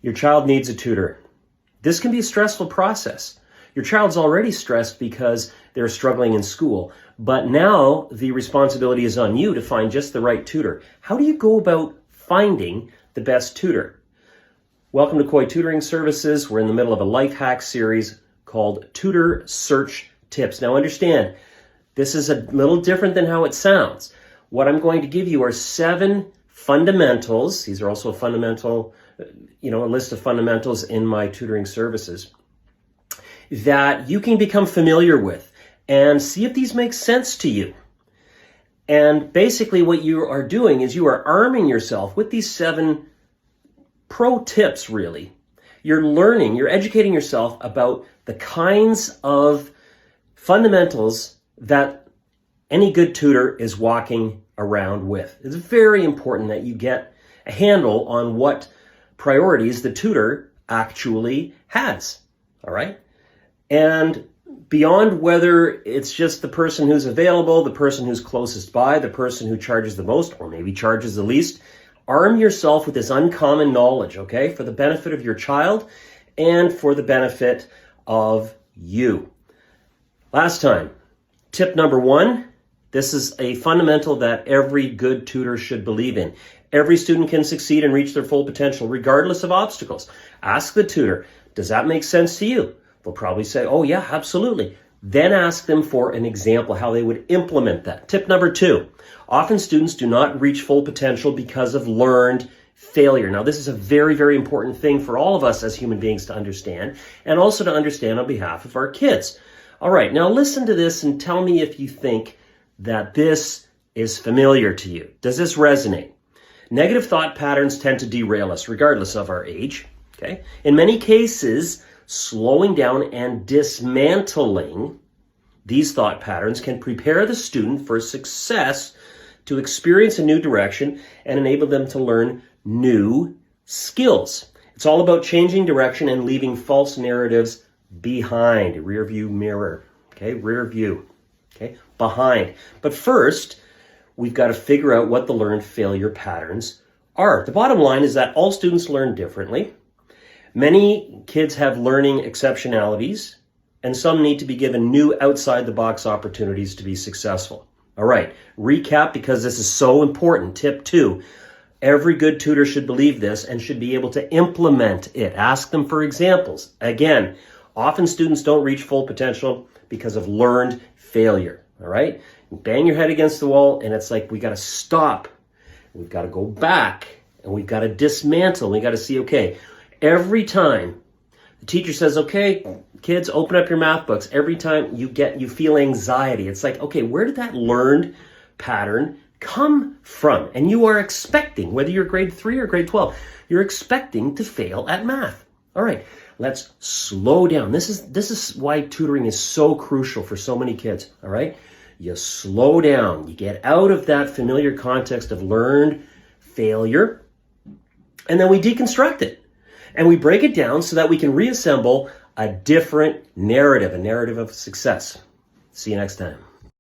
Your child needs a tutor. This can be a stressful process. Your child's already stressed because they're struggling in school, but now the responsibility is on you to find just the right tutor. How do you go about finding the best tutor? Welcome to Koi Tutoring Services. We're in the middle of a life hack series called Tutor Search Tips. Now understand, this is a little different than how it sounds. What I'm going to give you are 7 fundamentals. These are also a list of fundamentals in my tutoring services that you can become familiar with and see if these make sense to you. And basically what you are doing is you are arming yourself with these 7 pro tips, really. You're educating yourself about the kinds of fundamentals that any good tutor is walking around with. It's very important that you get a handle on what priorities the tutor actually has, all right? And beyond whether it's just the person who's available, the person who's closest by, the person who charges the most, or maybe charges the least, arm yourself with this uncommon knowledge, okay, for the benefit of your child and for the benefit of you. Last time, tip number 1, this is a fundamental that every good tutor should believe in. Every student can succeed and reach their full potential regardless of obstacles. Ask the tutor, does that make sense to you? They'll probably say, oh yeah, absolutely. Then ask them for an example, how they would implement that. Tip number 2, often students do not reach full potential because of learned failure. Now, this is a very, very important thing for all of us as human beings to understand, and also to understand on behalf of our kids. All right, now listen to this and tell me if you think that this is familiar to you. Does this resonate? Negative thought patterns tend to derail us regardless of our age. Okay? In many cases, slowing down and dismantling these thought patterns can prepare the student for success, to experience a new direction, and enable them to learn new skills. It's all about changing direction and leaving false narratives behind. Rear view mirror. Okay? Rear view. Okay? Behind. But first, we've got to figure out what the learned failure patterns are. The bottom line is that all students learn differently. Many kids have learning exceptionalities, and some need to be given new outside-the-box opportunities to be successful. All right, recap, because this is so important. Tip 2, every good tutor should believe this and should be able to implement it. Ask them for examples. Again, often students don't reach full potential because of learned failure. All right, you bang your head against the wall, and it's like we got to stop. We've got to go back, and we've got to dismantle. We got to see, okay, every time the teacher says, okay, kids, open up your math books, every time you feel anxiety, it's like, okay, where did that learned pattern come from? And you are expecting, whether you're grade 3 or grade 12, you're expecting to fail at math. All right, let's slow down. This is why tutoring is so crucial for so many kids, all right? You slow down. You get out of that familiar context of learned failure, and then we deconstruct it. And we break it down so that we can reassemble a different narrative, a narrative of success. See you next time.